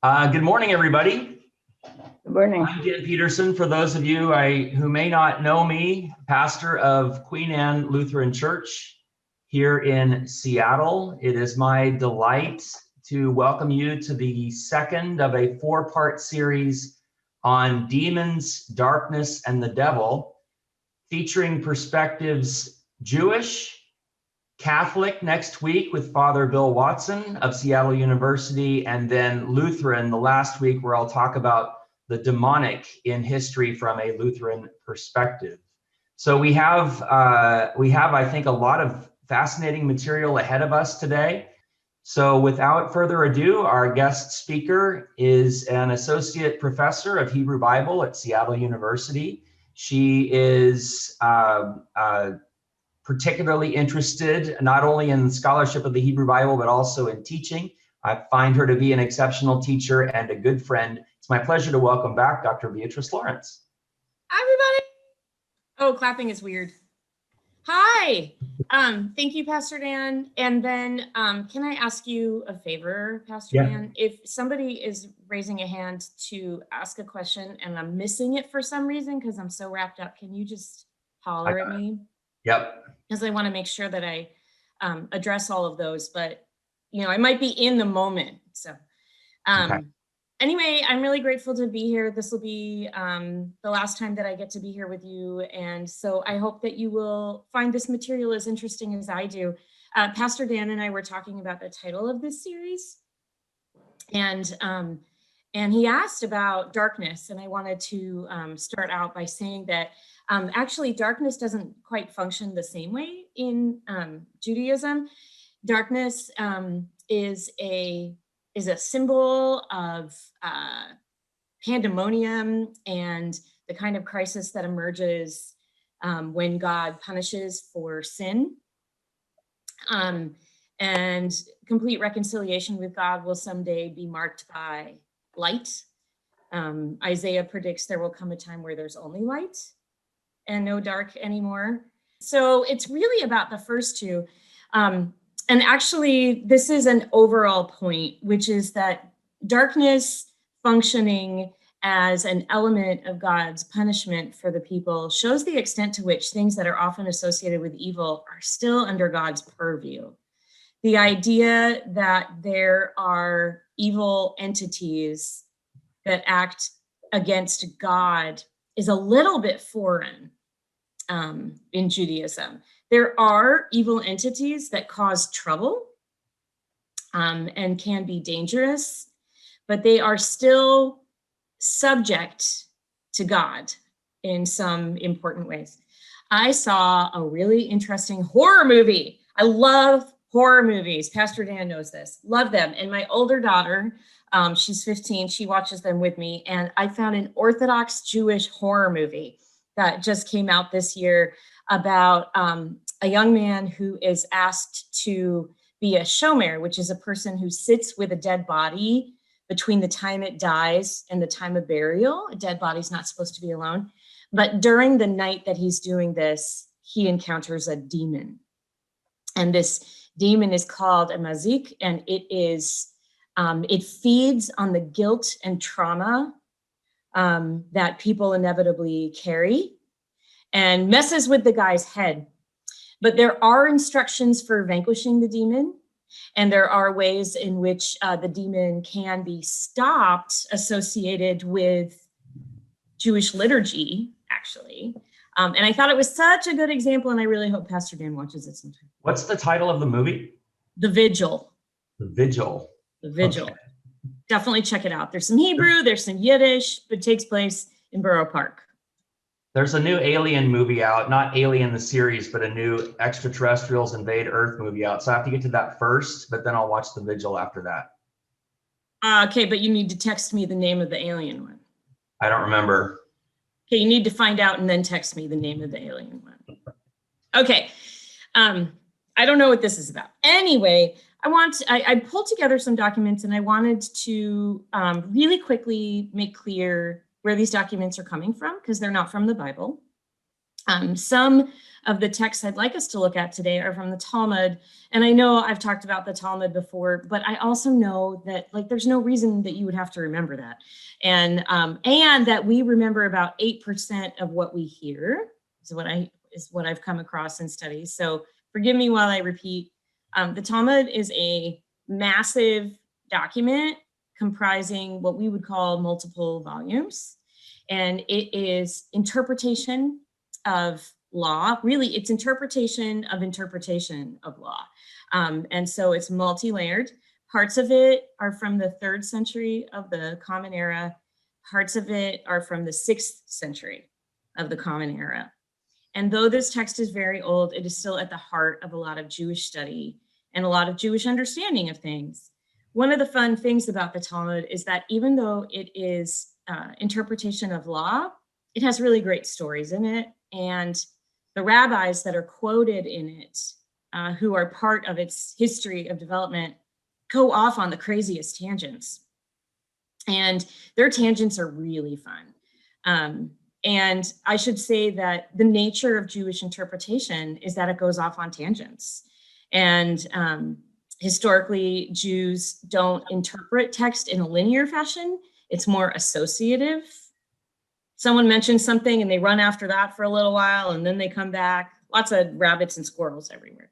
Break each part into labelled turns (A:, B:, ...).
A: Good morning, everybody.
B: Good morning.
A: I'm Dan Peterson. For those of you who may not know me, pastor of Queen Anne Lutheran Church here in Seattle. It is my delight to welcome you to the second of a four-part series on demons, darkness, and the devil, featuring perspectives Jewish, Catholic next week with Father Bill Watson of Seattle University, and then Lutheran the last week, where I'll talk about the demonic in history from a Lutheran perspective. So we have, I think, a lot of fascinating material ahead of us today. So without further ado, our guest speaker is an associate professor of Hebrew Bible at Seattle University. She is particularly interested not only in scholarship of the Hebrew Bible, but also in teaching. I find her to be an exceptional teacher and a good friend. It's my pleasure to welcome back Dr. Beatrice Lawrence.
B: Hi, everybody. Oh, clapping is weird. Hi. Thank you, Pastor Dan. And then can I ask you a favor, Pastor Dan? If somebody is raising a hand to ask a question and I'm missing it for some reason because I'm so wrapped up, can you just holler at me?
A: Yep.
B: Because I want to make sure that I address all of those, but I might be in the moment. So Anyway, I'm really grateful to be here. This will be the last time that I get to be here with you. And so I hope that you will find this material as interesting as I do. Pastor Dan and I were talking about the title of this series. And he asked about darkness. And I wanted to start out by saying that actually darkness doesn't quite function the same way in Judaism. Darkness is a symbol of pandemonium and the kind of crisis that emerges when God punishes for sin. And complete reconciliation with God will someday be marked by light. Isaiah predicts there will come a time where there's only light and no dark anymore. So it's really about the first two. And actually, this is an overall point, which is that darkness functioning as an element of God's punishment for the people shows the extent to which things that are often associated with evil are still under God's purview. The idea that there are evil entities that act against God is a little bit foreign in Judaism. There are evil entities that cause trouble and can be dangerous, but they are still subject to God in some important ways. I saw a really interesting horror movie. I love horror movies. Pastor Dan knows this. Love them. And my older daughter, she's 15, she watches them with me. And I found an Orthodox Jewish horror movie that just came out this year about a young man who is asked to be a shomer, which is a person who sits with a dead body between the time it dies and the time of burial. A dead body's not supposed to be alone. But during the night that he's doing this, he encounters a demon. And this demon is called a mazik, and it feeds on the guilt and trauma that people inevitably carry and messes with the guy's head. But there are instructions for vanquishing the demon, and there are ways in which the demon can be stopped associated with Jewish liturgy, actually. And I thought it was such a good example, and I really hope Pastor Dan watches it sometime.
A: What's the title of the movie?
B: The Vigil.
A: The Vigil.
B: The Vigil.
A: Okay.
B: Definitely check it out. There's some Hebrew, there's some Yiddish, but it takes place in Borough Park.
A: There's a new Alien movie out, not Alien the series, but a new Extraterrestrials Invade Earth movie out. So I have to get to that first, but then I'll watch The Vigil after that.
B: Okay, but you need to text me the name of the alien one.
A: I don't remember.
B: Okay, you need to find out and then text me the name of the alien one. Okay, I don't know what this is about. Anyway, I pulled together some documents and I wanted to really quickly make clear where these documents are coming from, because they're not from the Bible. Some of the texts I'd like us to look at today are from the Talmud. And I know I've talked about the Talmud before, but I also know that like there's no reason that you would have to remember that. And that we remember about 8% of what we hear is what I've come across in studies. So forgive me while I repeat. The Talmud is a massive document comprising what we would call multiple volumes. And it is interpretation of law. Really, it's interpretation of law. And so it's multi-layered. Parts of it are from the 3rd century of the Common Era. Parts of it are from the 6th century of the Common Era. And though this text is very old, it is still at the heart of a lot of Jewish study and a lot of Jewish understanding of things. One of the fun things about the Talmud is that even though it is interpretation of law, it has really great stories in it. And the rabbis that are quoted in it, who are part of its history of development, go off on the craziest tangents. And their tangents are really fun. And I should say that the nature of Jewish interpretation is that it goes off on tangents. And historically, Jews don't interpret text in a linear fashion. It's more associative. Someone mentions something and they run after that for a little while and then they come back. Lots of rabbits and squirrels everywhere.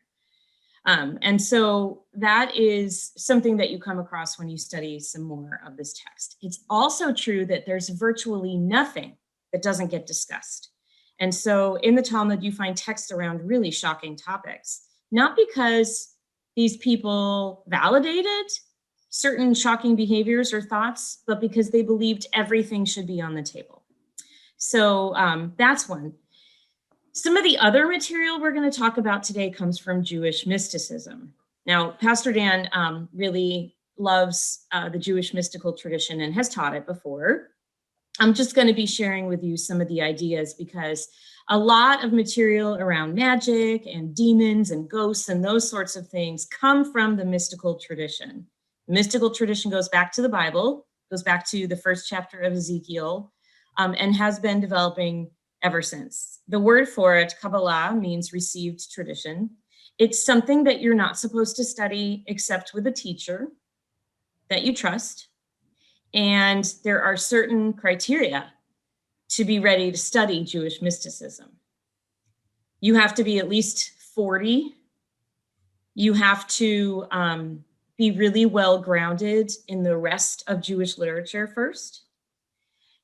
B: And so that is something that you come across when you study some more of this text. It's also true that there's virtually nothing that doesn't get discussed. And so in the Talmud, you find text around really shocking topics, not because these people validated certain shocking behaviors or thoughts, but because they believed everything should be on the table. So that's one. Some of the other material we're going to talk about today comes from Jewish mysticism. Now, Pastor Dan really loves the Jewish mystical tradition and has taught it before. I'm just going to be sharing with you some of the ideas because a lot of material around magic and demons and ghosts and those sorts of things come from the mystical tradition. The mystical tradition goes back to the Bible, goes back to the 1st chapter of Ezekiel, and has been developing ever since. The word for it, Kabbalah, means received tradition. It's something that you're not supposed to study except with a teacher that you trust. And there are certain criteria to be ready to study Jewish mysticism. You have to be at least 40. You have to be really well grounded in the rest of Jewish literature first.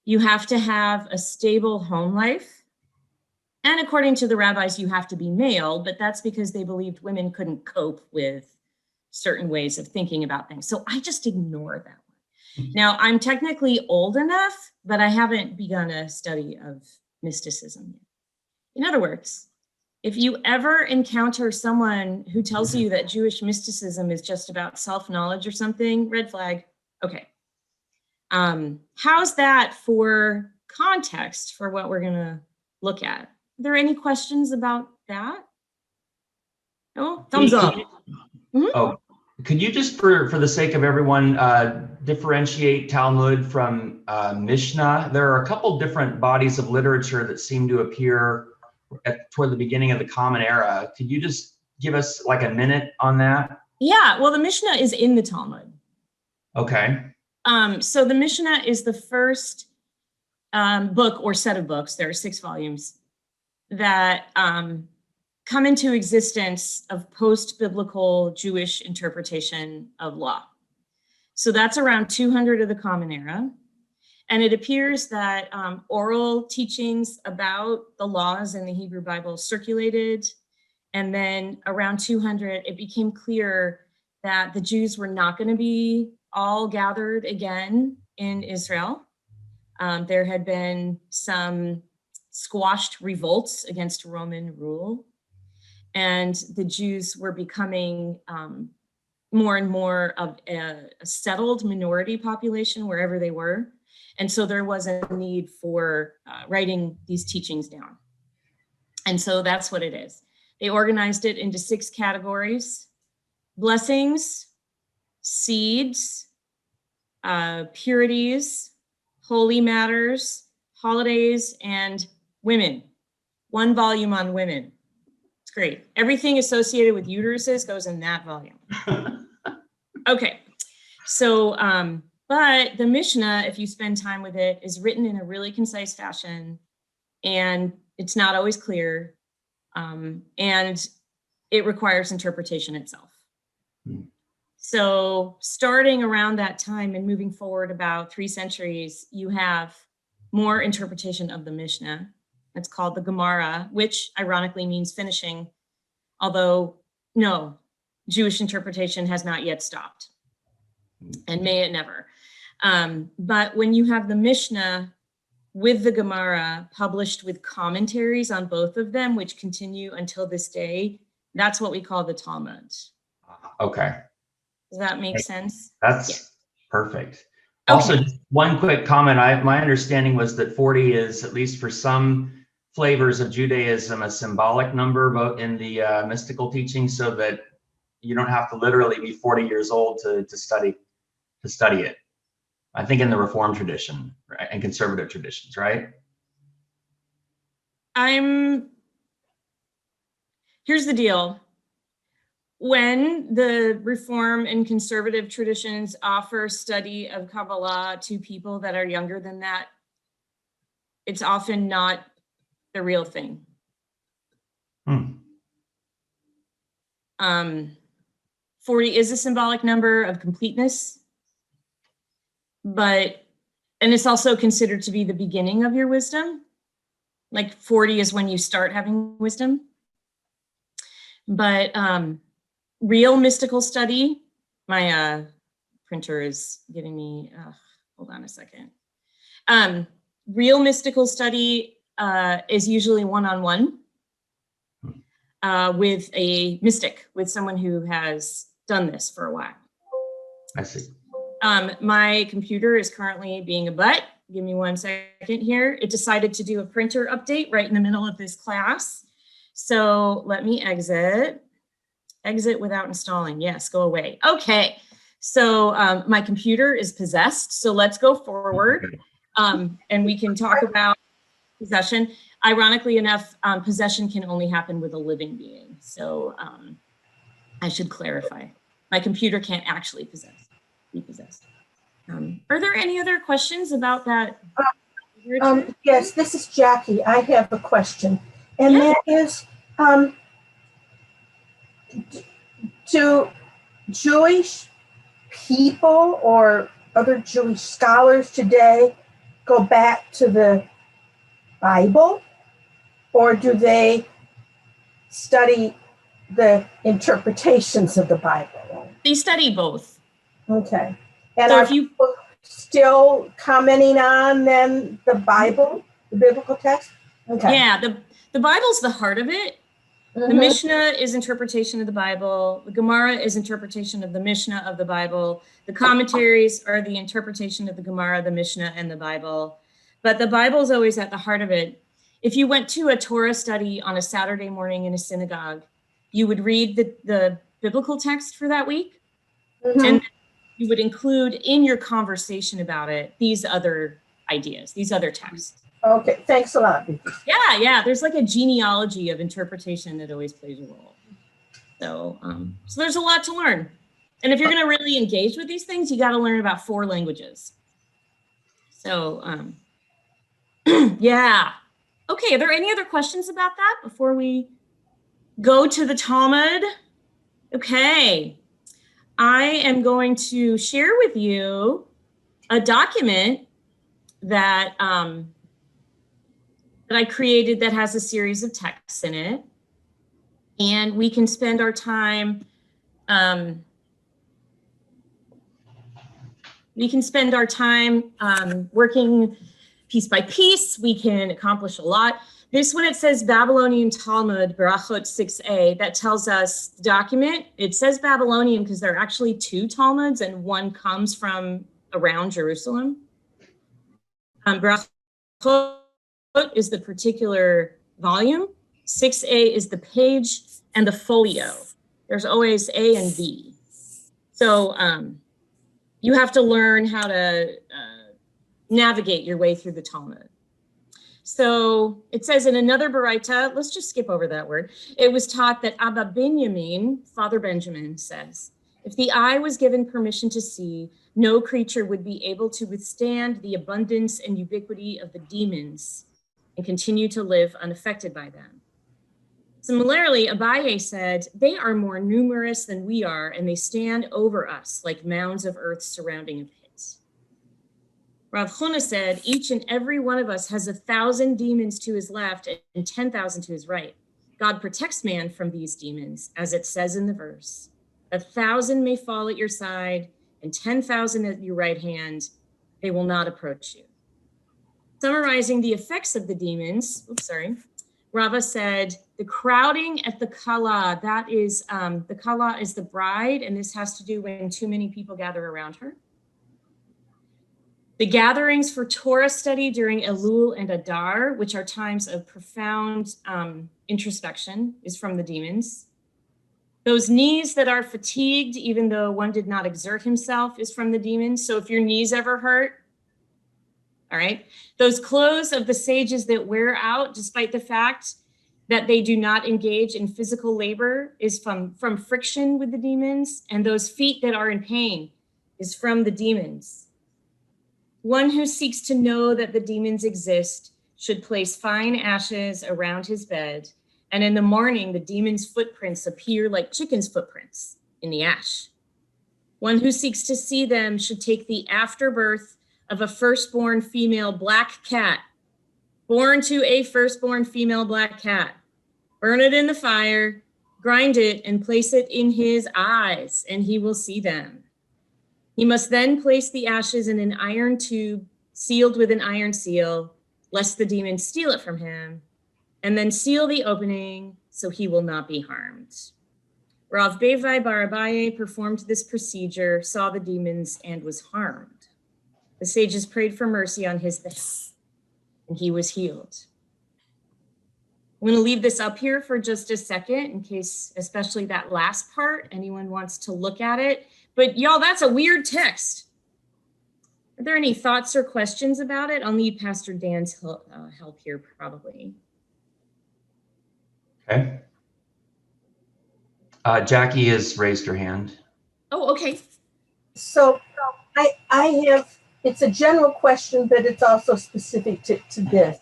B: You have to have a stable home life. And according to the rabbis, you have to be male, but that's because they believed women couldn't cope with certain ways of thinking about things. So I just ignore that one. Now, I'm technically old enough, but I haven't begun a study of mysticism yet. In other words, if you ever encounter someone who tells you that Jewish mysticism is just about self-knowledge or something, red flag, okay. How's that for context for what we're gonna look at? Are there any questions about that? No? Thumbs up.
A: Oh, could you just, for the sake of everyone, differentiate Talmud from Mishnah? There are a couple different bodies of literature that seem to appear toward the beginning of the Common Era. Could you just give us like a minute on that?
B: Yeah, well, the Mishnah is in the Talmud.
A: Okay.
B: So the Mishnah is the first book or set of books, there are 6 volumes, that come into existence of post-biblical Jewish interpretation of law. So that's around 200 of the Common Era. And it appears that oral teachings about the laws in the Hebrew Bible circulated. And then around 200, it became clear that the Jews were not going to be all gathered again in Israel. There had been some squashed revolts against Roman rule. And the Jews were becoming more and more of a settled minority population wherever they were. And so there was a need for writing these teachings down. And so that's what it is. They organized it into 6 categories: blessings, seeds, purities, holy matters, holidays, and women. one volume on women. It's great. Everything associated with uteruses goes in that volume. Okay, so, but the Mishnah, if you spend time with it, is written in a really concise fashion, and it's not always clear, and it requires interpretation itself. So starting around that time and moving forward about 3 centuries, you have more interpretation of the Mishnah. It's called the Gemara, which ironically means finishing, although no, Jewish interpretation has not yet stopped, and may it never. But when you have the Mishnah with the Gemara published with commentaries on both of them, which continue until this day, that's what we call the Talmud.
A: Okay.
B: Does that make sense?
A: That's perfect. Also,
B: Okay.
A: just one quick comment. My understanding was that 40 is, at least for some flavors of Judaism, a symbolic number both in the mystical teaching, so that you don't have to literally be 40 years old to study it. I think in the Reformed tradition, right, and conservative traditions, right?
B: Here's the deal. When the Reform and conservative traditions offer study of Kabbalah to people that are younger than that, it's often not the real thing. 40 is a symbolic number of completeness, and it's also considered to be the beginning of your wisdom. Like 40 is when you start having wisdom. But real mystical study, my printer is giving me, hold on a second. Real mystical study is usually one-on-one with a mystic, with someone who has done this for a while.
A: I see.
B: My computer is currently being a butt. Give me 1 second here. It decided to do a printer update right in the middle of this class. So let me exit. Exit without installing. Yes, go away. Okay, so my computer is possessed. So let's go forward and we can talk about possession. Ironically enough, possession can only happen with a living being. So I should clarify. My computer can't actually be possessed. Are there any other questions about that?
C: Yes, this is Jackie. I have a question. And
B: Yeah.
C: that is, do Jewish people or other Jewish scholars today go back to the Bible, or do they study the interpretations of the Bible?
B: They study both.
C: Okay. And
B: So
C: are
B: if you,
C: people still commenting on then the Bible, the biblical text? Okay.
B: yeah, the Bible's the heart of it. The Mishnah is interpretation of the Bible. The Gemara is interpretation of the Mishnah of the Bible. The commentaries are the interpretation of the Gemara, the Mishnah, and the Bible. But the Bible is always at the heart of it. If you went to a Torah study on a Saturday morning in a synagogue, you would read the biblical text for that week, and you would include in your conversation about it these other ideas, these other texts.
C: Okay, thanks a lot.
B: Yeah, there's like a genealogy of interpretation that always plays a role. So there's a lot to learn. And if you're going to really engage with these things, you got to learn about 4 languages. So yeah. Okay, are there any other questions about that before we go to the Talmud? Okay, I am going to share with you a document that that I created that has a series of texts in it. And we can spend our time, working piece by piece. We can accomplish a lot. This one, it says Babylonian Talmud, Berachot 6a, that tells us the document. It says Babylonian because there are actually 2 Talmuds and one comes from around Jerusalem. Berachot is the particular volume. 6a is the page and the folio. There's always A and B. So you have to learn how to navigate your way through the Talmud. So it says in another Baraita, let's just skip over that word. It was taught that Abba Benjamin, Father Benjamin, says, if the eye was given permission to see, no creature would be able to withstand the abundance and ubiquity of the demons and continue to live unaffected by them. Similarly, Abaye said, they are more numerous than we are, and they stand over us like mounds of earth surrounding a pit. Rav Huna said, each and every one of us has 1,000 demons to his left and 10,000 to his right. God protects man from these demons, as it says in the verse. 1,000 may fall at your side and 10,000 at your right hand. They will not approach you. Summarizing the effects of the demons, Rava said, the crowding at the Kala, that is, the Kala is the bride, and this has to do when too many people gather around her. The gatherings for Torah study during Elul and Adar, which are times of profound introspection, is from the demons. Those knees that are fatigued, even though one did not exert himself, is from the demons. So if your knees ever hurt, all right. Those clothes of the sages that wear out, despite the fact that they do not engage in physical labor, is from friction with the demons. And those feet that are in pain is from the demons. One who seeks to know that the demons exist should place fine ashes around his bed, and in the morning the demon's footprints appear like chickens' footprints in the ash. One who seeks to see them should take the afterbirth of a firstborn female black cat, born to a firstborn female black cat, burn it in the fire, grind it, and place it in his eyes, and he will see them. He must then place the ashes in an iron tube sealed with an iron seal, lest the demons steal it from him, and then seal the opening so he will not be harmed. Rav Bevai Bar Abaye performed this procedure, saw the demons, and was harmed. The sages prayed for mercy on his behalf, and he was healed. I'm going to leave this up here for just a second in case, especially that last part, anyone wants to look at it. But y'all, that's a weird text. Are there any thoughts or questions about it? I'll need Pastor Dan's help here probably.
A: Okay. Jackie has raised her hand.
B: Oh, okay.
C: So I have, it's a general question, but it's also specific to this.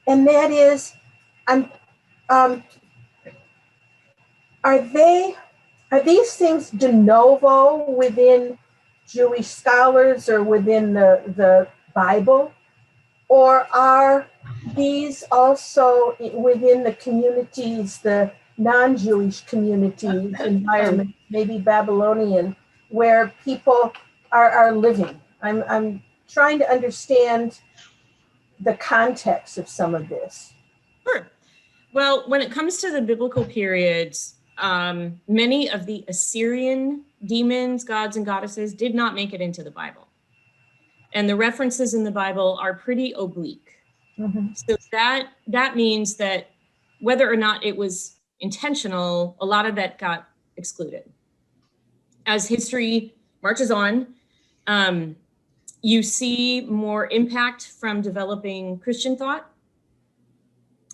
C: And that is, are these things de novo within Jewish scholars or within the Bible? Or are these also within the communities, the non-Jewish communities, environment, maybe Babylonian, where people are living? I'm trying to understand the context of some of this.
B: Sure. Well, when it comes to the biblical periods, many of the Assyrian demons, gods and goddesses did not make it into the Bible. And the references in the Bible are pretty oblique. Mm-hmm. So that means that whether or not it was intentional, a lot of that got excluded. As history marches on, you see more impact from developing Christian thought,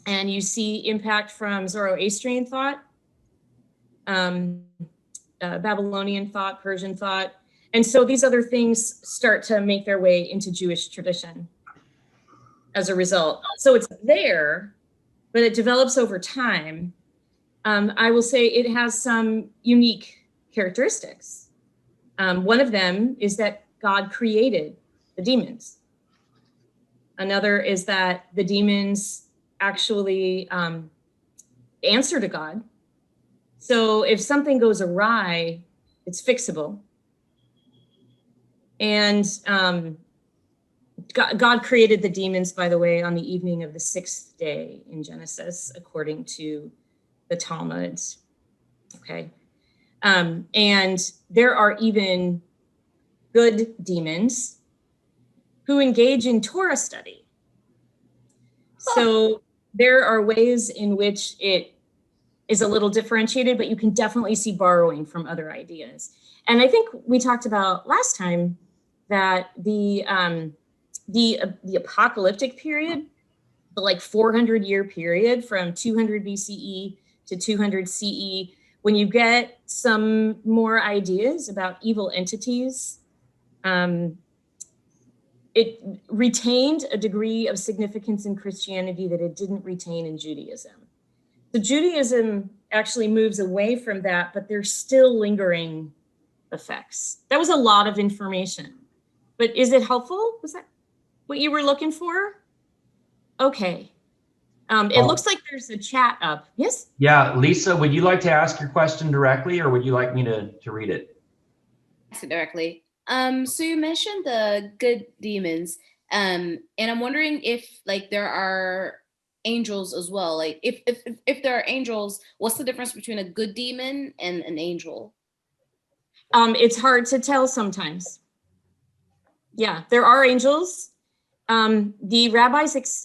B: and you see impact from Zoroastrian thought, Babylonian thought, Persian thought. And so these other things start to make their way into Jewish tradition as a result. So it's there, but it develops over time. I will say it has some unique characteristics. One of them is that God created the demons. Another is that the demons actually answer to God. So if something goes awry, it's fixable. And God created the demons, by the way, on the evening of the 6th day in Genesis, according to the Talmud. Okay. And there are even good demons who engage in Torah study. So there are ways in which it is a little differentiated, but you can definitely see borrowing from other ideas. And I think we talked about last time that the apocalyptic period the like 400-year period from 200 BCE to 200 CE, when you get some more ideas about evil entities, it retained a degree of significance in Christianity that it didn't retain in Judaism. So Judaism actually moves away from that, but there's still lingering effects. That was a lot of information, but is it helpful? Was that what you were looking for? Okay. It looks like there's a chat up. Yes?
A: Yeah, Lisa, would you like to ask your question directly, or would you like me to read it?
D: Ask it directly. So you mentioned the good demons, and I'm wondering if like there are angels as well. Like if there are angels, what's the difference between a good demon and an angel?
B: It's hard to tell sometimes. Yeah, there are angels. The rabbis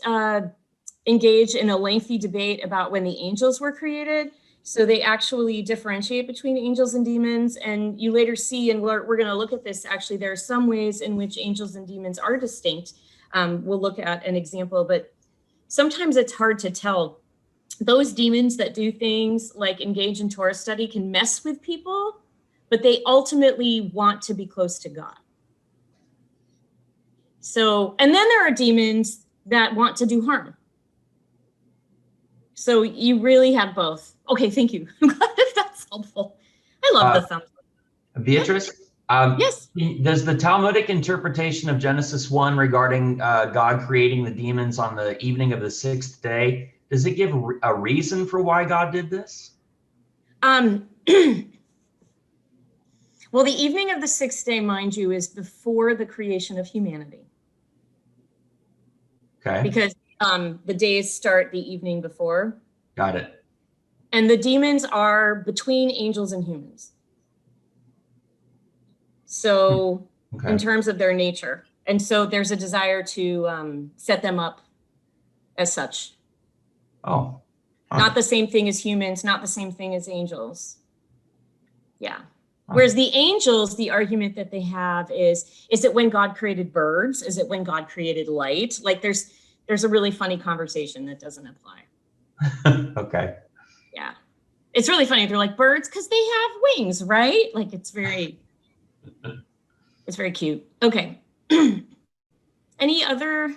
B: engage in a lengthy debate about when the angels were created. So they actually differentiate between angels and demons. And you later see, and we're going to look at this, actually, there are some ways in which angels and demons are distinct. We'll look at an example, but sometimes it's hard to tell. Those demons that do things like engage in Torah study can mess with people, but they ultimately want to be close to God. So, and then there are demons that want to do harm. So you really have both. Okay, thank you. I'm glad if that's helpful. I love the thumbs up.
A: Beatrice?
B: Yes.
A: Does the Talmudic interpretation of Genesis 1 regarding God creating the demons on the evening of the 6th day, does it give a reason for why God did this?
B: Well, the evening of the 6th day, mind you, is before the creation of humanity.
A: Okay.
B: Because the days start the evening before.
A: Got it.
B: And the demons are between angels and humans. So
A: Okay.
B: in terms of their nature. And so there's a desire to set them up as such.
A: Oh. Huh.
B: Not the same thing as humans, not the same thing as angels. Yeah. Whereas the angels, the argument that they have is it when God created birds? Is it when God created light? Like there's a really funny conversation that doesn't apply.
A: Okay.
B: Yeah. It's really funny. They're like birds because they have wings, right? Like it's very cute. Okay. Any other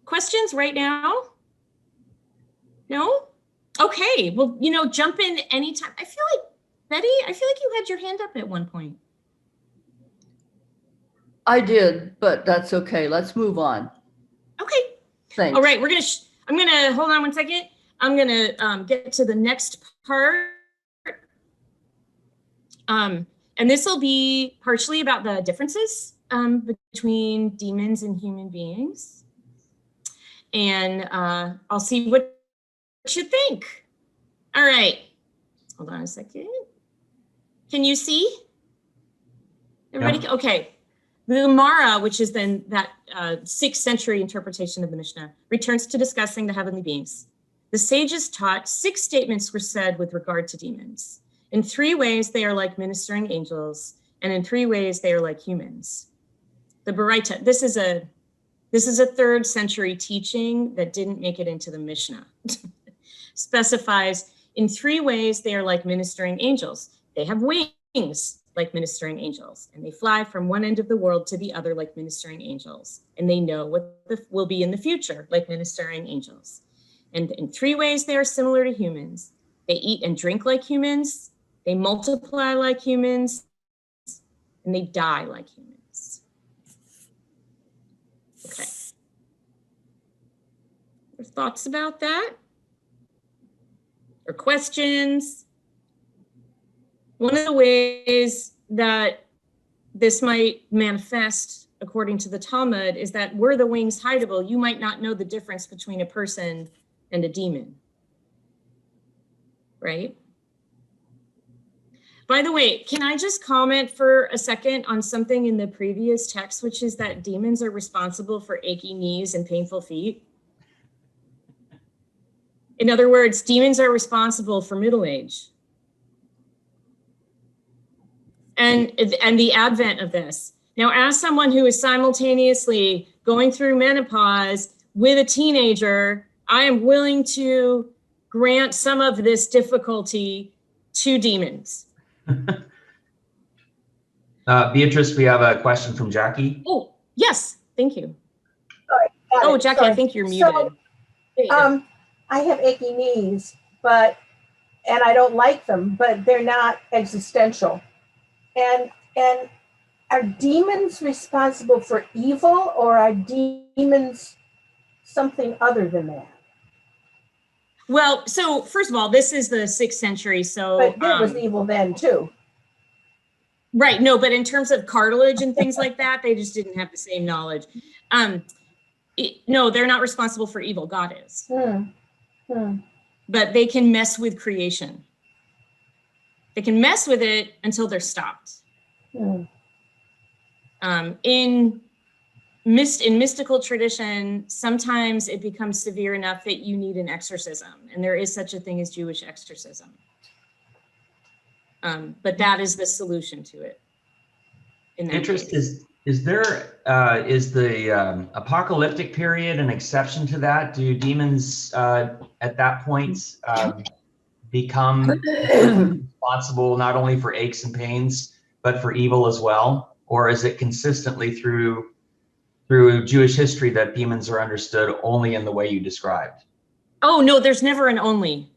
B: questions right now? No? Okay. Well, jump in anytime. I feel like, Betty, you had your hand up at one point.
E: I did, but that's okay. Let's move on.
B: Okay.
E: Thanks.
B: All right. I'm going to hold on one second. I'm going to get to the next part. And this will be partially about the differences between demons and human beings. And I'll see what you think. All right. Hold on a second. Can you see? Everybody?
A: Yep.
B: Okay. The Gemara, which is then that 6th century interpretation of the Mishnah, returns to discussing the heavenly beings. The sages taught 6 statements were said with regard to demons. In 3 ways, they are like ministering angels, and in 3 ways, they are like humans. The Baraita, this is a 3rd century teaching that didn't make it into the Mishnah. Specifies in 3 ways, they are like ministering angels. They have wings like ministering angels, and they fly from one end of the world to the other like ministering angels, and they know what will be in the future like ministering angels. And in 3 ways, they are similar to humans. They eat and drink like humans, they multiply like humans, and they die like humans. Okay. Your thoughts about that? Or questions? One of the ways that this might manifest, according to the Talmud, is that were the wings hideable, you might not know the difference between a person and a demon, right? By the way, can I just comment for a second on something in the previous text, which is that demons are responsible for achy knees and painful feet? In other words, demons are responsible for middle age. And the advent of this. Now, as someone who is simultaneously going through menopause, with a teenager, I am willing to grant some of this difficulty to demons.
A: Beatrice, we have a question from Jackie.
B: Oh, yes, thank you.
C: Got
B: Oh,
C: it.
B: Jackie,
C: Sorry.
B: I think you're muted.
C: So,
B: There you go.
C: I have achy knees, and I don't like them, but they're not existential. And are demons responsible for evil, or are demons something other than that?
B: Well, so first of all, this is the 6th century, so
C: But there was evil then too.
B: right, no, but in terms of cartilage and things like that, they just didn't have the same knowledge. No, they're not responsible for evil. God is. But they can mess with creation. They can mess with it until they're stopped. In mystical tradition, sometimes it becomes severe enough that you need an exorcism, and there is such a thing as Jewish exorcism. But that is the solution to it. In that
A: Interest
B: case.
A: is the apocalyptic period an exception to that? Do demons at that point become responsible not only for aches and pains, but for evil as well? Or is it consistently through Jewish history that demons are understood only in the way you described?
B: Oh, no, there's never an only,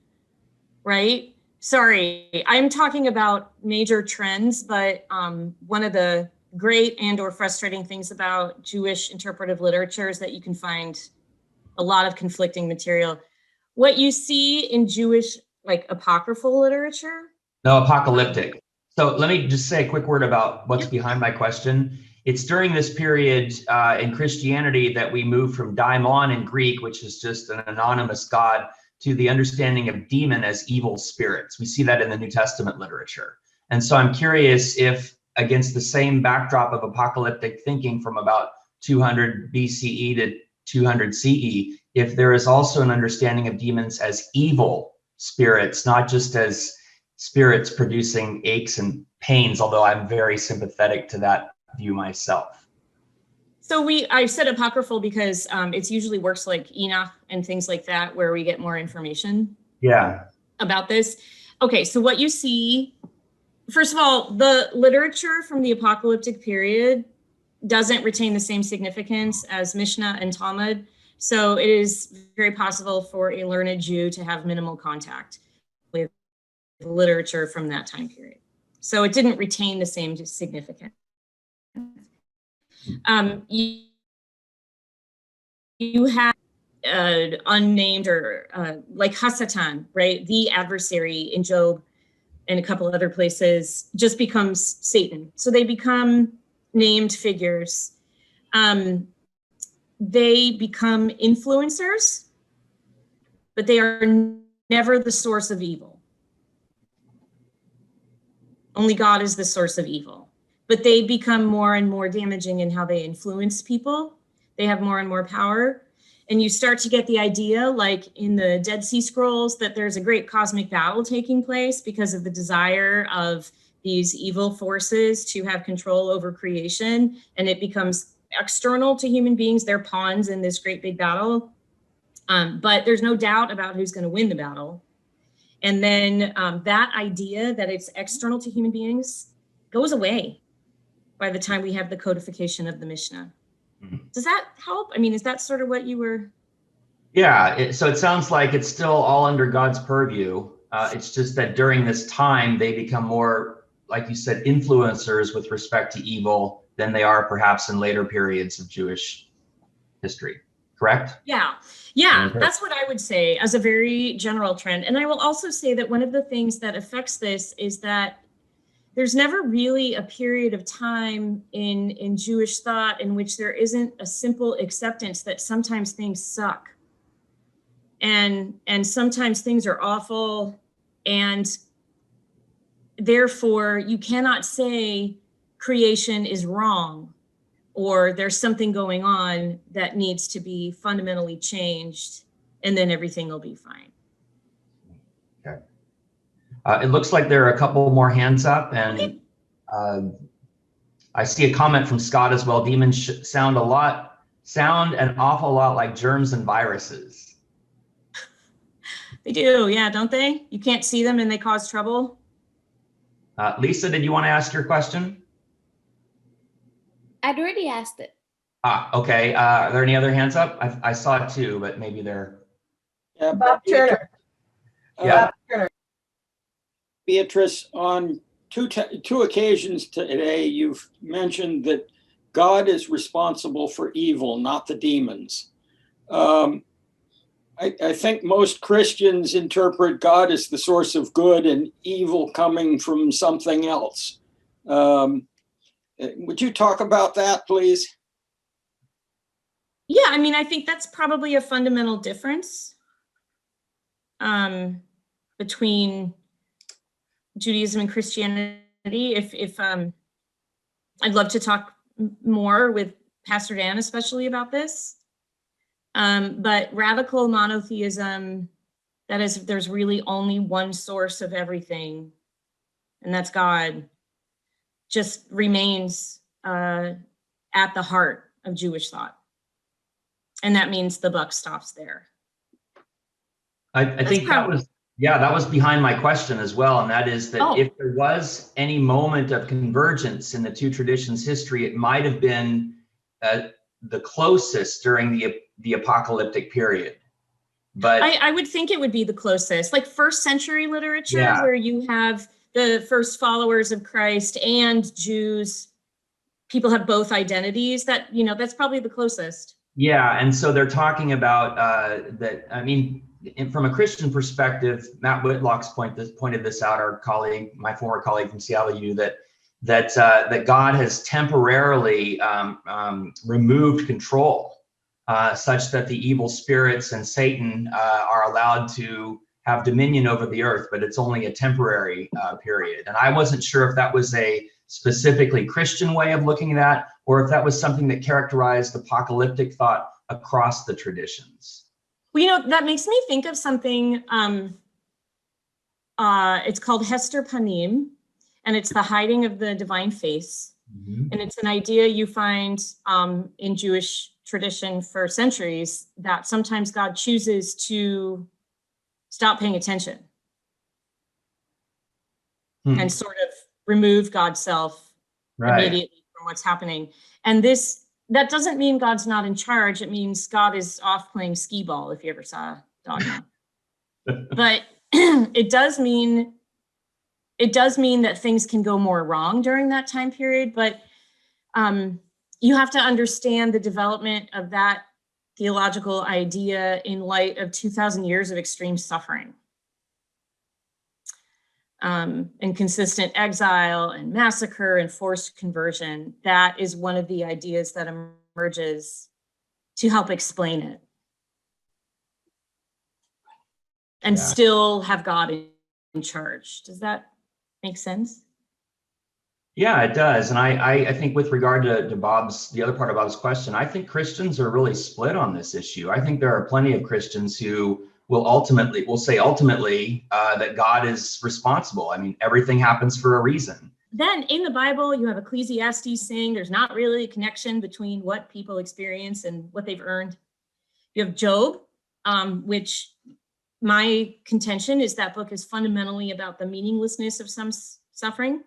B: right? Sorry, I'm talking about major trends, but one of the great and or frustrating things about Jewish interpretive literature is that you can find a lot of conflicting material. What you see in Jewish, like apocryphal literature?
A: No, apocalyptic. So let me just say a quick word about what's behind my question. It's during this period in Christianity that we move from daimon in Greek, which is just an anonymous god, to the understanding of demon as evil spirits. We see that in the New Testament literature. And so I'm curious if, against the same backdrop of apocalyptic thinking from about 200 BCE to 200 CE, if there is also an understanding of demons as evil spirits, not just as spirits producing aches and pains, although I'm very sympathetic to that view myself.
B: So I said apocryphal because it's usually works like Enoch and things like that, where we get more information about this. Okay, so what you see, first of all, the literature from the apocalyptic period doesn't retain the same significance as Mishnah and Talmud. So it is very possible for a learned Jew to have minimal contact with literature from that time period. So it didn't retain the same significance. You have unnamed or like Hasatan, right? The adversary in Job and a couple other places just becomes Satan. So they become named figures. They become influencers, but they are never the source of evil. Only God is the source of evil. But they become more and more damaging in how they influence people. They have more and more power. And you start to get the idea, like in the Dead Sea Scrolls, that there's a great cosmic battle taking place because of the desire of these evil forces to have control over creation. And it becomes external to human beings. They're pawns in this great big battle. But there's no doubt about who's going to win the battle. And then that idea that it's external to human beings goes away by the time we have the codification of the Mishnah. Does that help? I mean, is that sort of what you were?
A: Yeah, so it sounds like it's still all under God's purview. It's just that during this time, they become more, like you said, influencers with respect to evil than they are perhaps in later periods of Jewish history, correct?
B: Yeah, that's what I would say as a very general trend. And I will also say that one of the things that affects this is that there's never really a period of time in Jewish thought in which there isn't a simple acceptance that sometimes things suck. And sometimes things are awful. And therefore, you cannot say creation is wrong or there's something going on that needs to be fundamentally changed, and then everything will be fine.
A: Okay. It looks like there are a couple more hands up, and I see a comment from Scott as well. Demons sound a lot sound an awful lot like germs and viruses.
B: They do, yeah, don't they? You can't see them and they cause trouble.
A: Lisa, did you want to ask your question?
D: I'd already asked it.
A: Okay. Are there any other hands up? I saw two, but maybe they're.
F: Yeah,
C: Bob Turner.
A: Yeah.
C: Bob Turner.
F: Beatrice, on two occasions today, you've mentioned that God is responsible for evil, not the demons. I think most Christians interpret God as the source of good and evil coming from something else. Would you talk about that, please?
B: Yeah, I mean, I think that's probably a fundamental difference between Judaism and Christianity. If I'd love to talk more with Pastor Dan, especially about this. But radical monotheism, that is, there's really only one source of everything, and that's God, just remains at the heart of Jewish thought. And that means the buck stops there.
A: I think that was behind my question as well. And that is that if there was any moment of convergence in the two traditions' history, it might have been the closest during the apocalyptic period. But
B: I would think it would be the closest, like first century literature, where you have the first followers of Christ and Jews, people have both identities, that, you know, that's probably the closest.
A: yeah, and so they're talking about that. I mean, from a Christian perspective, Matt Whitlock's pointed this out. Our colleague, my former colleague from Seattle U, that God has temporarily removed control, such that the evil spirits and Satan are allowed to have dominion over the earth, but it's only a temporary period. And I wasn't sure if that was a specifically Christian way of looking at that, or if that was something that characterized apocalyptic thought across the traditions.
B: Well, you know, that makes me think of something, it's called Hester Panim, and it's the hiding of the divine face.
A: Mm-hmm.
B: And it's an idea you find in Jewish tradition for centuries, that sometimes God chooses to stop paying attention and sort of remove God's self immediately from what's happening. And that doesn't mean God's not in charge. It means God is off playing skee ball, if you ever saw Dogma. But it does mean that things can go more wrong during that time period. But you have to understand the development of that theological idea in light of 2,000 years of extreme suffering. And consistent exile and massacre and forced conversion. That is one of the ideas that emerges to help explain it. And still have God in charge. Does that make sense?
A: Yeah, it does. And I think with regard to the other part of Bob's question, I think Christians are really split on this issue. I think there are plenty of Christians who will say ultimately that God is responsible. I mean, everything happens for a reason.
B: Then in the Bible, you have Ecclesiastes saying there's not really a connection between what people experience and what they've earned. You have Job, which my contention is that book is fundamentally about the meaninglessness of some suffering.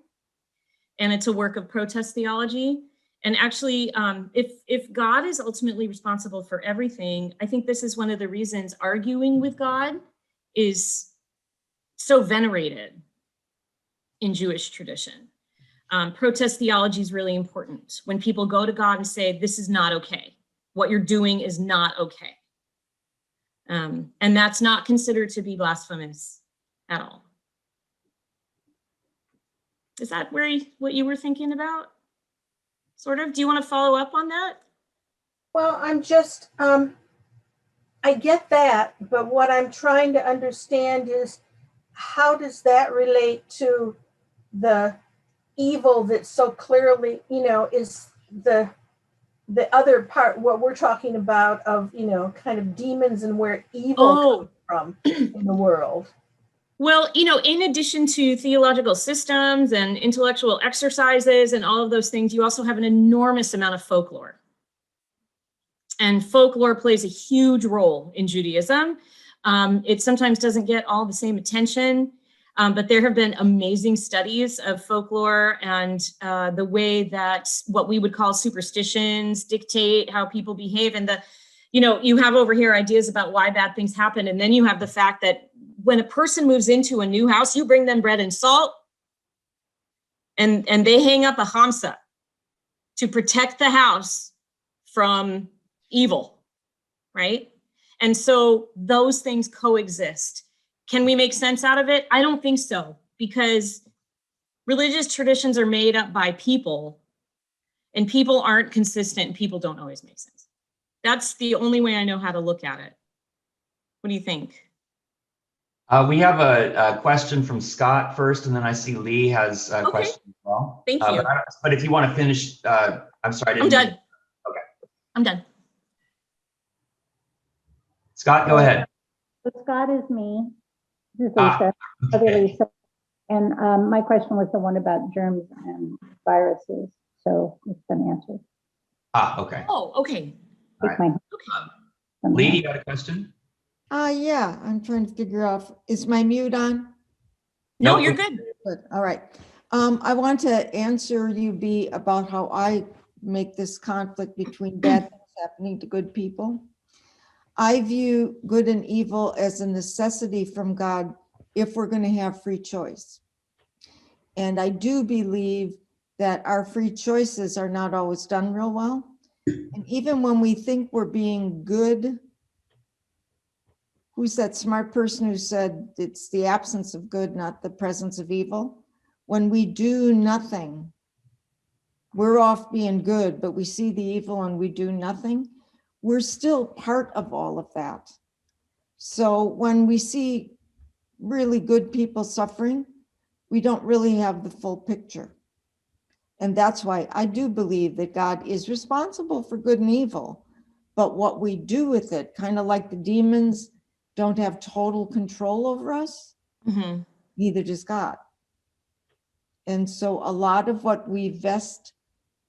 B: And it's a work of protest theology. And actually, if God is ultimately responsible for everything, I think this is one of the reasons arguing with God is so venerated in Jewish tradition. Protest theology is really important. When people go to God and say, this is not okay. What you're doing is not okay. And that's not considered to be blasphemous at all. Is that what you were thinking about? Sort of. Do you want to follow up on that?
C: Well, I'm just, I get that, but what I'm trying to understand is how does that relate to the evil that so clearly, is the other part, what we're talking about of, kind of demons and where evil comes from in the world.
B: Well, in addition to theological systems and intellectual exercises and all of those things, you also have an enormous amount of folklore. And folklore plays a huge role in Judaism. It sometimes doesn't get all the same attention, but there have been amazing studies of folklore and the way that what we would call superstitions dictate how people behave. And you have over here ideas about why bad things happen. And then you have the fact that when a person moves into a new house, you bring them bread and salt, and they hang up a hamsa to protect the house from evil, right? And so those things coexist. Can we make sense out of it? I don't think so, because religious traditions are made up by people, and people aren't consistent, and people don't always make sense. That's the only way I know how to look at it. What do you think?
A: We have a question from Scott first, and then I see Lee has a question as well.
B: Thank you.
A: But if you want to finish, I'm sorry.
B: I'm done.
A: Okay.
B: I'm done.
A: Scott, go ahead.
G: So Scott is me. This is Lisa.
A: Okay.
G: Lisa. And my question was the one about germs and viruses. So it's been answered.
A: Okay.
B: Oh, okay.
A: All right. Lee, you got a question?
H: Yeah, I'm trying to figure out, is my mute on?
B: No,
A: Nope.
B: you're good.
H: Good, all right. I want to answer you, B, about how I make this conflict between bad things happening to good people. I view good and evil as a necessity from God if we're going to have free choice. And I do believe that our free choices are not always done real well. And even when we think we're being good, who's that smart person who said it's the absence of good, not the presence of evil? When we do nothing, we're off being good, but we see the evil and we do nothing. We're still part of all of that. So when we see really good people suffering, we don't really have the full picture. And that's why I do believe that God is responsible for good and evil, but what we do with it, kind of like the demons don't have total control over us, neither does God. And so a lot of what we vest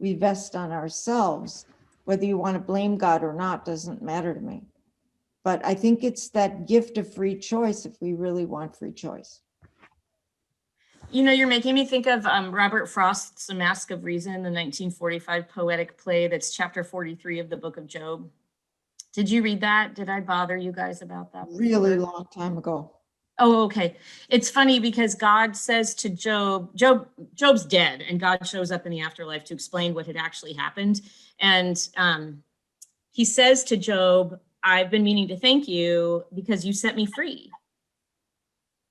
H: on ourselves, whether you want to blame God or not, doesn't matter to me. But I think it's that gift of free choice if we really want free choice.
B: You know, you're making me think of Robert Frost's A Mask of Reason, the 1945 poetic play that's chapter 43 of the book of Job. Did you read that? Did I bother you guys about that?
H: Really long time ago.
B: Oh, okay. It's funny because God says to Job's dead, and God shows up in the afterlife to explain what had actually happened. And he says to Job, I've been meaning to thank you because you set me free.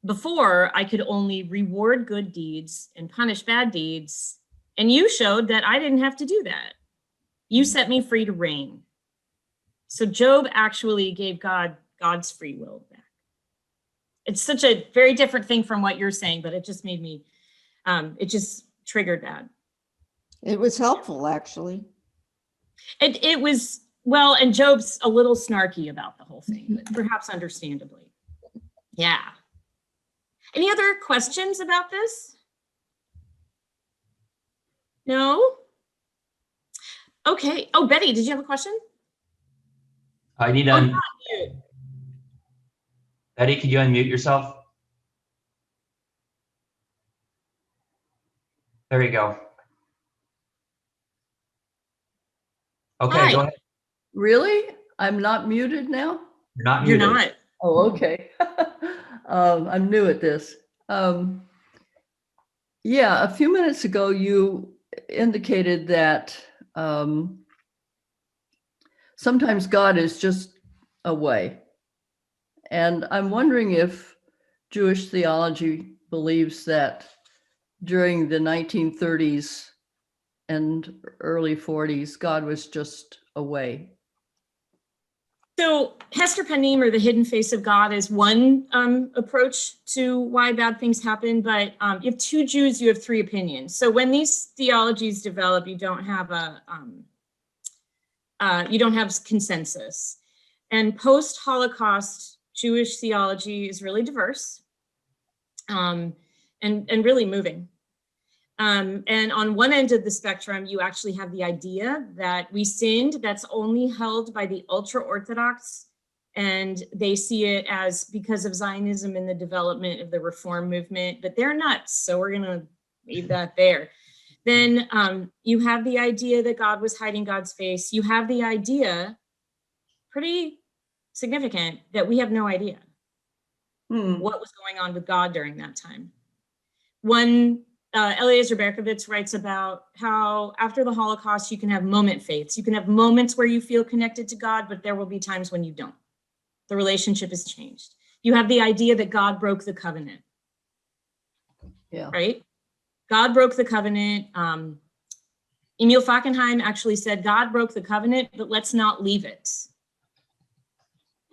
B: Before, I could only reward good deeds and punish bad deeds. And you showed that I didn't have to do that. You set me free to reign. So Job actually gave God's free will back. It's such a very different thing from what you're saying, but it just made me, it just triggered that.
H: It was helpful, actually.
B: It was, well, and Job's a little snarky about the whole thing, but perhaps understandably. Yeah. Any other questions about this? No? Okay. Oh, Betty, did you have a question?
A: I need to
B: Oh, you're on mute.
A: Betty, could you unmute yourself? There you go. Okay,
B: Hi.
A: go ahead.
E: Really? I'm not muted now?
A: You're not
B: You're
A: muted.
B: not.
E: Oh, okay. I'm new at this. Yeah, a few minutes ago, you indicated that sometimes God is just away. And I'm wondering if Jewish theology believes that during the 1930s and early 40s, God was just away.
B: So Hester Panim, or the hidden face of God, is one approach to why bad things happen. But you have two Jews, you have three opinions. So when these theologies develop, you don't have consensus. And post-Holocaust Jewish theology is really diverse and really moving. And on one end of the spectrum, you actually have the idea that we sinned. That's only held by the ultra-Orthodox, and they see it as because of Zionism and the development of the Reform movement, but they're nuts, so we're gonna leave that there. Then you have the idea that God was hiding God's face. You have the idea, pretty significant, that we have no idea what was going on with God during that time. One, Eliezer Berkovitz writes about how after the Holocaust, you can have moment faiths. You can have moments where you feel connected to God, but there will be times when you don't. The relationship has changed. You have the idea that God broke the covenant.
E: Yeah.
B: Right? God broke the covenant. Emil Fackenheim actually said, God broke the covenant, but let's not leave it.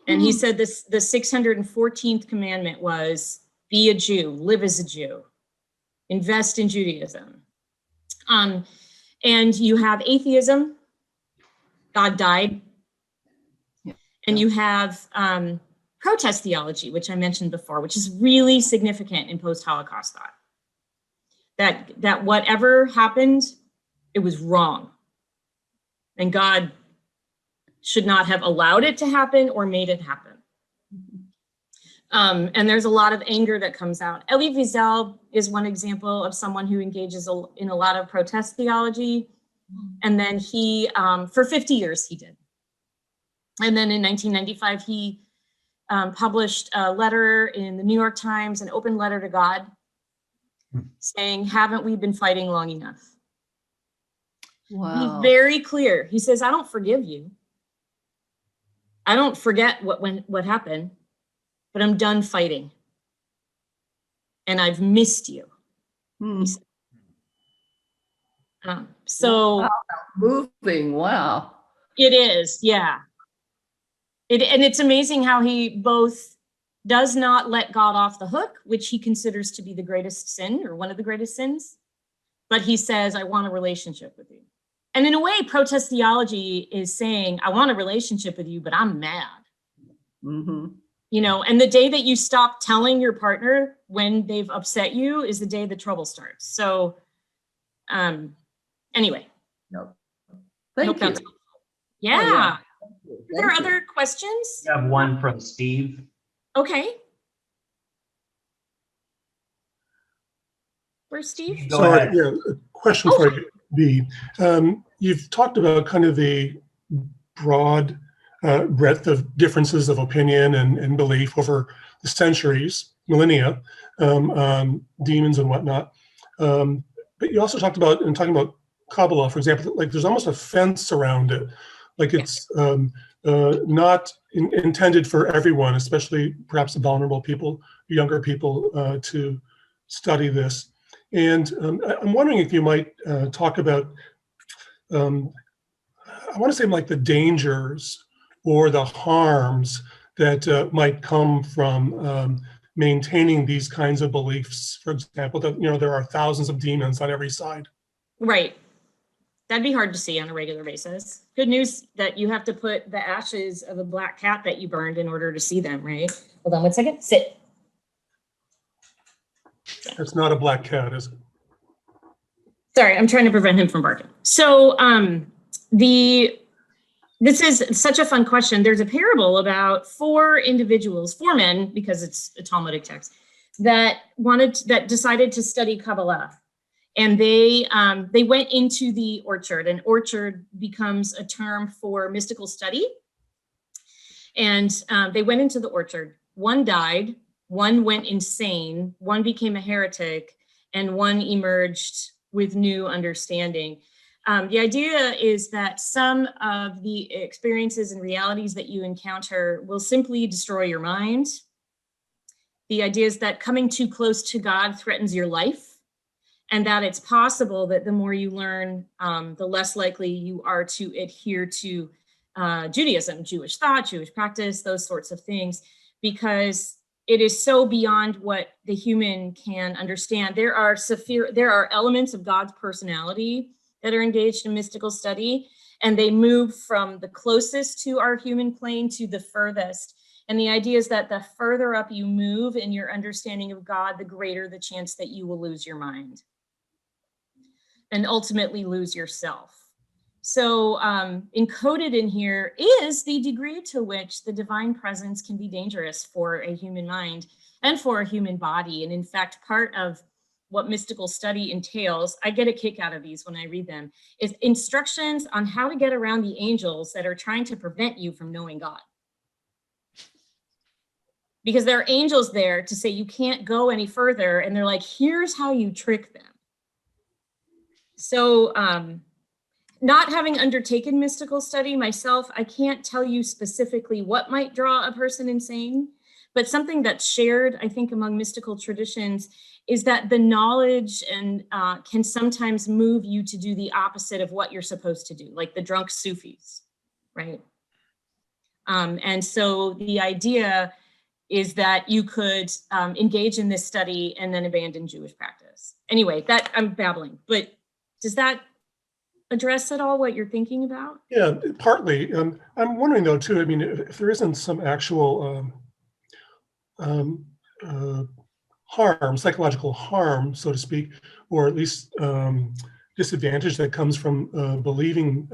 B: And he said this, the 614th commandment was, be a Jew, live as a Jew, invest in Judaism. And you have atheism, God died. And you have protest theology, which I mentioned before, which is really significant in post-Holocaust thought. That whatever happened, it was wrong. And God should not have allowed it to happen or made it happen. And there's a lot of anger that comes out. Elie Wiesel is one example of someone who engages in a lot of protest theology. And then he, for 50 years he did. And then in 1995, he published a letter in the New York Times, an open letter to God, saying, haven't we been fighting long enough?
E: Wow.
B: He's very clear. He says, I don't forgive you. I don't forget what happened, but I'm done fighting. And I've missed you. So
E: wow. Moving, wow.
B: It is, yeah. And it's amazing how he both does not let God off the hook, which he considers to be the greatest sin or one of the greatest sins, but he says, I want a relationship with you. And in a way, protest theology is saying, I want a relationship with you, but I'm mad. You know, and the day that you stop telling your partner when they've upset you is the day the trouble starts. So anyway.
E: Thank you.
B: Yeah.
E: Oh, yeah.
B: Are there other questions?
A: We have one from Steve.
B: Okay. Where's Steve?
A: Go
I: So,
A: ahead.
I: yeah, a question for you, Bea. You've talked about kind of the broad breadth of differences of opinion and belief over the centuries, millennia, demons and whatnot. But you also talked about, in talking about Kabbalah, for example, like there's almost a fence around it. Like it's not intended for everyone, especially perhaps the vulnerable people, younger people, to study this. And I'm wondering if you might talk about, I want to say like the dangers or the harms that might come from maintaining these kinds of beliefs. For example, that there are thousands of demons on every side.
B: Right. That'd be hard to see on a regular basis. Good news that you have to put the ashes of a black cat that you burned in order to see them, right? Hold on 1 second. Sit.
I: It's not a black cat, is it?
B: Sorry, I'm trying to prevent him from barking. So this is such a fun question. There's a parable about 4 individuals, 4 men, because it's a Talmudic text, that decided to study Kabbalah. And they went into the orchard, and orchard becomes a term for mystical study. And they went into the orchard. 1 died, 1 went insane, 1 became a heretic, and 1 emerged with new understanding. The idea is that some of the experiences and realities that you encounter will simply destroy your mind. The idea is that coming too close to God threatens your life, and that it's possible that the more you learn, the less likely you are to adhere to Judaism, Jewish thought, Jewish practice, those sorts of things, because it is so beyond what the human can understand. There are elements of God's personality that are engaged in mystical study, and they move from the closest to our human plane to the furthest. And the idea is that the further up you move in your understanding of God, the greater the chance that you will lose your mind. and ultimately lose yourself. So encoded in here is the degree to which the divine presence can be dangerous for a human mind and for a human body. And in fact, part of what mystical study entails, I get a kick out of these when I read them, is instructions on how to get around the angels that are trying to prevent you from knowing God. Because there are angels there to say you can't go any further, and they're like, here's how you trick them. So not having undertaken mystical study myself, I can't tell you specifically what might draw a person insane, but something that's shared, I think, among mystical traditions is that the knowledge and can sometimes move you to do the opposite of what you're supposed to do, like the drunk Sufis, right? And so the idea is that you could engage in this study and then abandon Jewish practice. Anyway, that I'm babbling, but does that address at all what you're thinking about?
I: Yeah, partly. I'm wondering though too, I mean, if there isn't some actual harm, psychological harm, so to speak, or at least disadvantage that comes from believing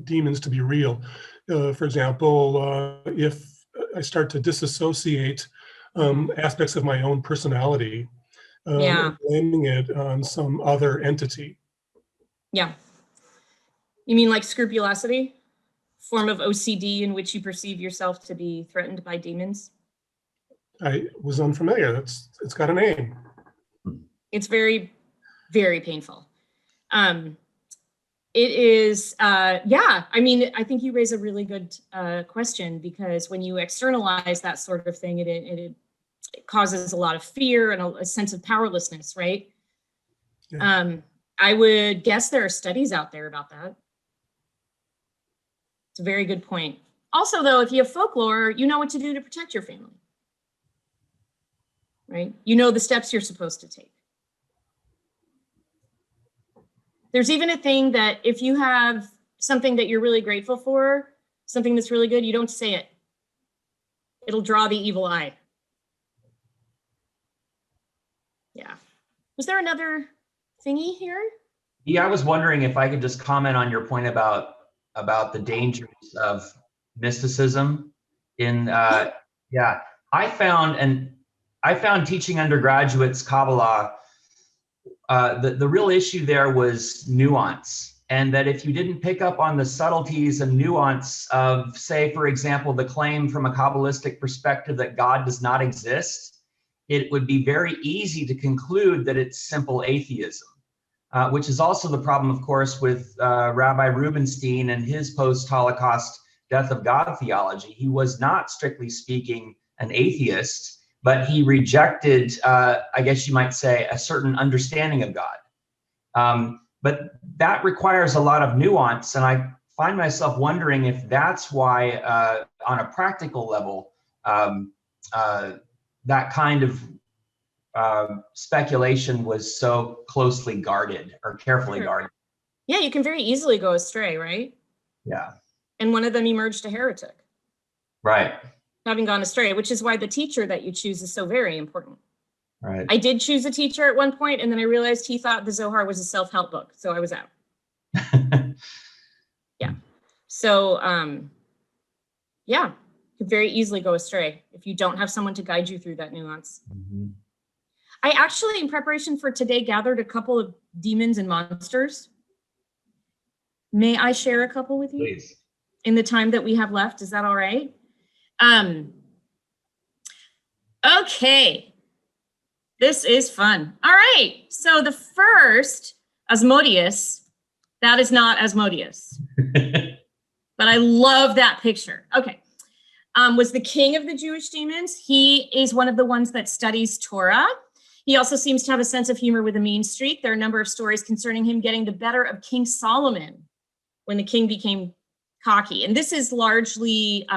I: demons to be real. For example, if I start to disassociate aspects of my own personality, and blaming it on some other entity.
B: Yeah. You mean like scrupulosity? Form of OCD in which you perceive yourself to be threatened by demons?
I: I was unfamiliar. It's got a name.
B: It's very, very painful. It is, yeah, I mean, I think you raise a really good question, because when you externalize that sort of thing, it causes a lot of fear and a sense of powerlessness, right? Yeah. I would guess there are studies out there about that. It's a very good point. Also, though, if you have folklore, you know what to do to protect your family, right? You know the steps you're supposed to take. There's even a thing that if you have something that you're really grateful for, something that's really good, you don't say it. It'll draw the evil eye. Yeah. Was there another thingy here?
A: Yeah, I was wondering if I could just comment on your point about the dangers of mysticism. Yeah, I found teaching undergraduates Kabbalah, the real issue there was nuance, and that if you didn't pick up on the subtleties and nuance of, say, for example, the claim from a Kabbalistic perspective that God does not exist, it would be very easy to conclude that it's simple atheism, which is also the problem, of course, with Rabbi Rubinstein and his post-Holocaust death of God theology. He was not, strictly speaking, an atheist, but he rejected, I guess you might say, a certain understanding of God. But that requires a lot of nuance, and I find myself wondering if that's why, on a practical level, that kind of speculation was so closely guarded or carefully guarded.
B: Yeah, you can very easily go astray, right?
A: Yeah.
B: And one of them emerged a heretic.
A: Right.
B: Having gone astray, which is why the teacher that you choose is so very important.
A: Right.
B: I did choose a teacher at one point, and then I realized he thought the Zohar was a self-help book, so I was out. Yeah. So, yeah, you could very easily go astray if you don't have someone to guide you through that nuance.
A: Mm-hmm.
B: I actually, in preparation for today, gathered a couple of demons and monsters. May I share a couple with you?
A: Please.
B: In the time that we have left? Is that all right? Okay. This is fun. All right. So the first, Asmodeus, that is not Asmodeus. But I love that picture. Okay. Was the king of the Jewish demons. He is one of the ones that studies Torah. He also seems to have a sense of humor with a mean streak. There are a number of stories concerning him getting the better of King Solomon when the king became cocky. And this is largely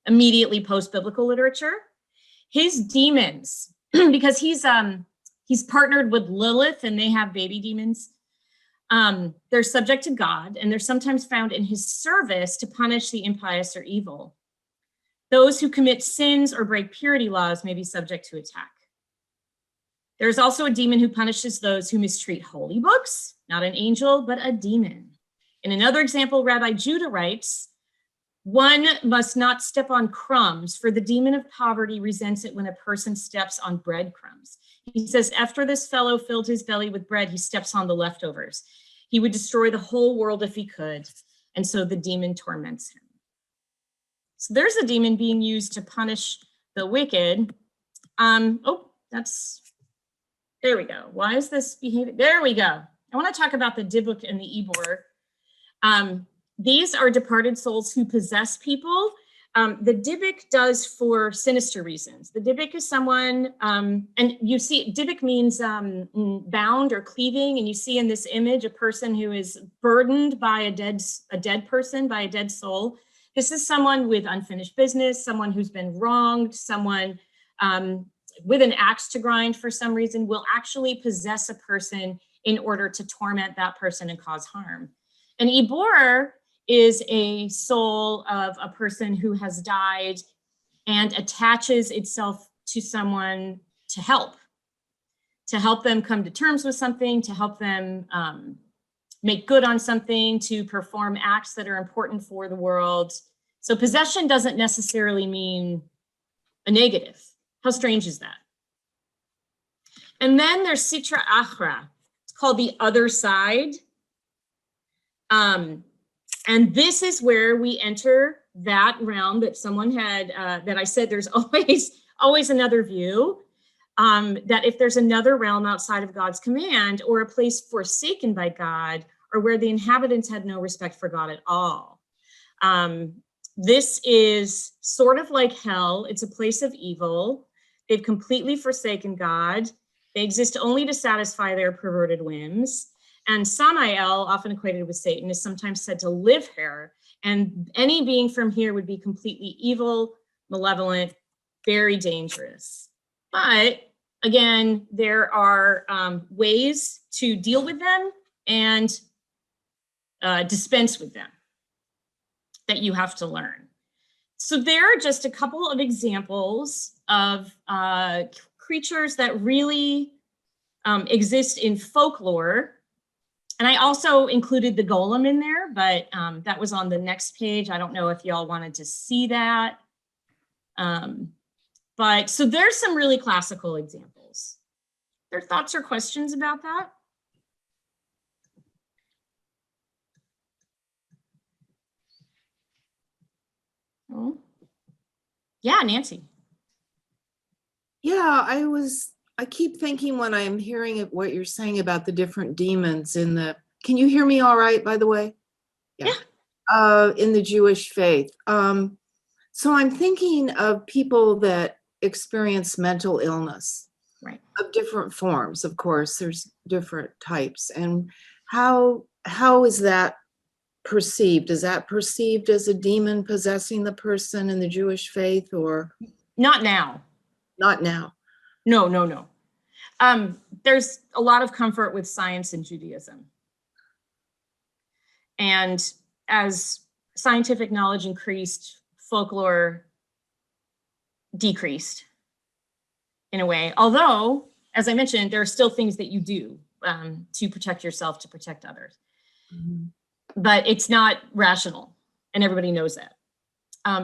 B: immediately post-biblical literature. His demons, because he's partnered with Lilith and they have baby demons, they're subject to God, and they're sometimes found in his service to punish the impious or evil. Those who commit sins or break purity laws may be subject to attack. There's also a demon who punishes those who mistreat holy books, not an angel, but a demon. In another example, Rabbi Judah writes, one must not step on crumbs, for the demon of poverty resents it when a person steps on breadcrumbs. He says, after this fellow filled his belly with bread, he steps on the leftovers. He would destroy the whole world if he could, and so the demon torments him. So there's a demon being used to punish the wicked. There we go. Why is this behaving? There we go. I want to talk about the Dybbuk and the Eboard. These are departed souls who possess people. The Dybbuk does for sinister reasons. The Dybbuk is someone, and you see, Dybbuk means bound or cleaving, and you see in this image a person who is burdened by a dead person, by a dead soul. This is someone with unfinished business, someone who's been wronged, someone with an axe to grind for some reason will actually possess a person in order to torment that person and cause harm. An Eboard is a soul of a person who has died and attaches itself to someone to help them come to terms with something, to help them make good on something, to perform acts that are important for the world. So possession doesn't necessarily mean a negative. How strange is that? And then there's Sitra Achra. It's called the other side. And this is where we enter that realm that someone had, that I said there's always another view, that if there's another realm outside of God's command or a place forsaken by God or where the inhabitants had no respect for God at all. This is sort of like hell. It's a place of evil. They've completely forsaken God. They exist only to satisfy their perverted whims. And Samael, often equated with Satan, is sometimes said to live here. And any being from here would be completely evil, malevolent, very dangerous. But again, there are ways to deal with them and dispense with them that you have to learn. So there are just a couple of examples of creatures that really exist in folklore. And I also included the golem in there, but that was on the next page. I don't know if y'all wanted to see that. But so there's some really classical examples. There thoughts or questions about that? Oh, yeah, Nancy.
J: Yeah, I keep thinking when I'm hearing what you're saying about the different demons can you hear me all right, by the way?
B: Yeah.
J: In the Jewish faith. So I'm thinking of people that experience mental illness.
B: Right.
J: Of different forms, of course, there's different types. And how is that perceived? Is that perceived as a demon possessing the person in the Jewish faith, or?
B: Not now.
J: Not now.
B: No. There's a lot of comfort with science in Judaism. And as scientific knowledge increased, folklore decreased in a way. Although, as I mentioned, there are still things that you do to protect yourself, to protect others. Mm-hmm. But it's not rational, and everybody knows that.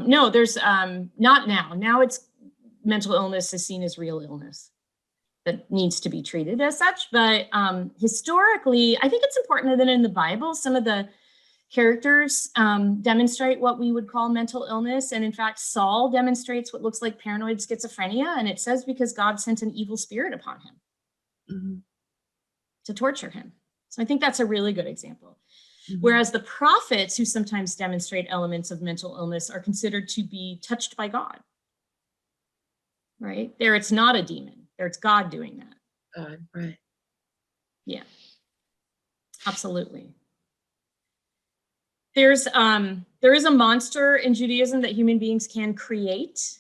B: No, there's not now. Now it's mental illness is seen as real illness that needs to be treated as such. But historically, I think it's important that in the Bible, some of the characters demonstrate what we would call mental illness. And in fact, Saul demonstrates what looks like paranoid schizophrenia. And it says because God sent an evil spirit upon him mm-hmm. to torture him. So I think that's a really good example. Mm-hmm. Whereas the prophets, who sometimes demonstrate elements of mental illness, are considered to be touched by God. Right? There, it's not a demon. There, it's God doing that.
J: Right.
B: Yeah. Absolutely. There is a monster in Judaism that human beings can create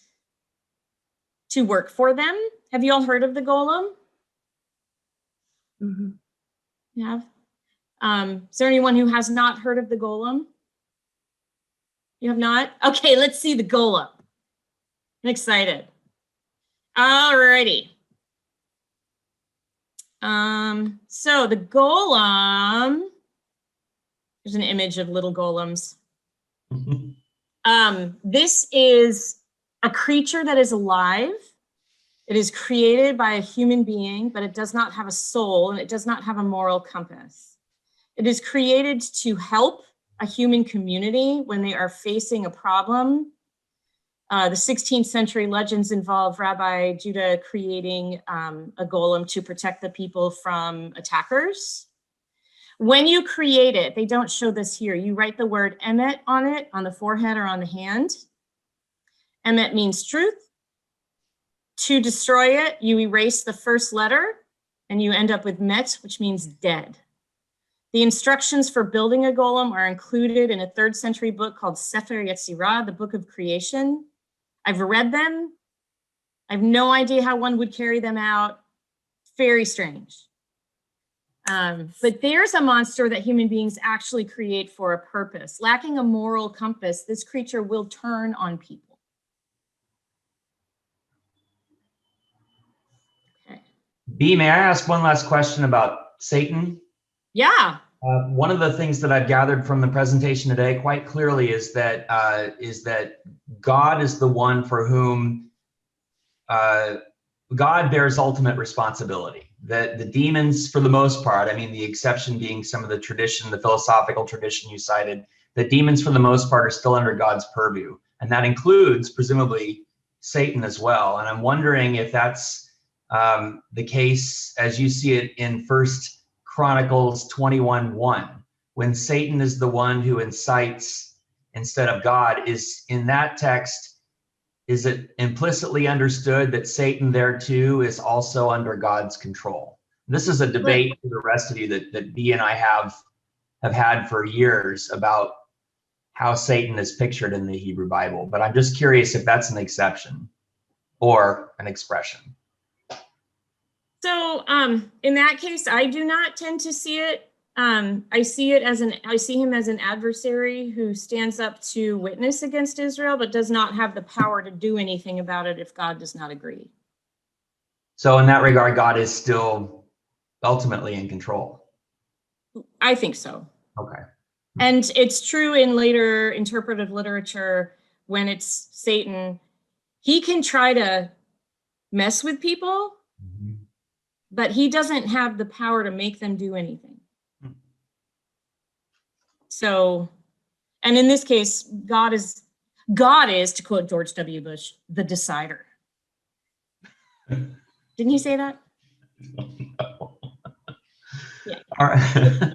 B: to work for them. Have you all heard of the Golem?
J: Mm-hmm.
B: You have? Is there anyone who has not heard of the Golem? You have not? Okay, let's see the Golem. I'm excited. All righty. So the golem, there's an image of little golems. This is a creature that is alive. It is created by a human being, but it does not have a soul and it does not have a moral compass. It is created to help a human community when they are facing a problem. The 16th century legends involve Rabbi Judah creating a golem to protect the people from attackers. When you create it, they don't show this here. You write the word emet on it, on the forehead or on the hand. Emet means truth. To destroy it, you erase the first letter and you end up with met, which means dead. The instructions for building a golem are included in a 3rd century book called Sefer Yetzirah, the Book of Creation. I've read them. I have no idea how one would carry them out. Very strange. But there's a monster that human beings actually create for a purpose. Lacking a moral compass, this creature will turn on people. Okay.
A: B, may I ask one last question about Satan?
B: Yeah.
A: One of the things that I've gathered from the presentation today quite clearly is that God is the one for whom God bears ultimate responsibility. That the demons, for the most part, I mean, the exception being some of the tradition, the philosophical tradition you cited, the demons for the most part are still under God's purview. And that includes, presumably, Satan as well. And I'm wondering if that's the case as you see it in 1 Chronicles 21:1, when Satan is the one who incites instead of God. Is in that text, is it implicitly understood that Satan there too is also under God's control? This is a debate for the rest of you that B and I have had for years about how Satan is pictured in the Hebrew Bible. But I'm just curious if that's an exception or an expression.
B: So in that case, I do not tend to see it. I see him as an adversary who stands up to witness against Israel, but does not have the power to do anything about it if God does not agree.
A: So in that regard, God is still ultimately in control.
B: I think so.
A: Okay.
B: And it's true in later interpretive literature when it's Satan, he can try to mess with people, but he doesn't have the power to make them do anything. So, and in this case, God is, to quote George W. Bush, the decider. Didn't he say that? Yeah.
A: All right.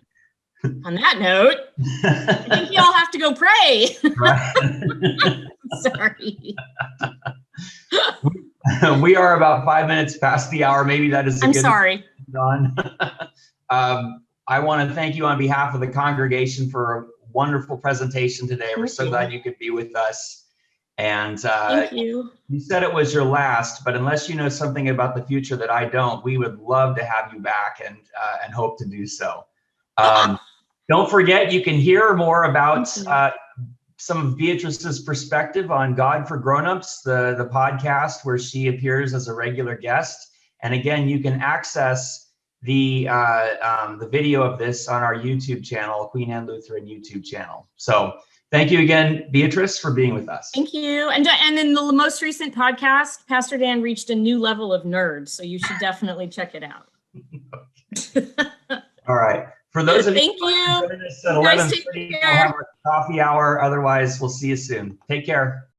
B: On that note, I think you all have to go pray. Sorry.
A: We are about 5 minutes past the hour. Maybe that is a
B: I'm
A: good
B: sorry.
A: Done. I want to thank you on behalf of the congregation for a wonderful presentation today. We're so glad you could be with us. And
B: thank you.
A: You said it was your last, but unless you know something about the future that I don't, we would love to have you back and hope to do so. Don't forget, you can hear more about some of Beatrice's perspective on God for Grownups, the podcast where she appears as a regular guest. And again, you can access the video of this on our YouTube channel, Queen Anne Lutheran YouTube channel. So thank you again, Beatrice, for being with us.
B: Thank you. And in the most recent podcast, Pastor Dan reached a new level of nerd, so you should definitely check it out.
A: All right. For those of
B: you
A: who join us at 11:30, we'll have our coffee hour. Otherwise, we'll see you soon. Take care.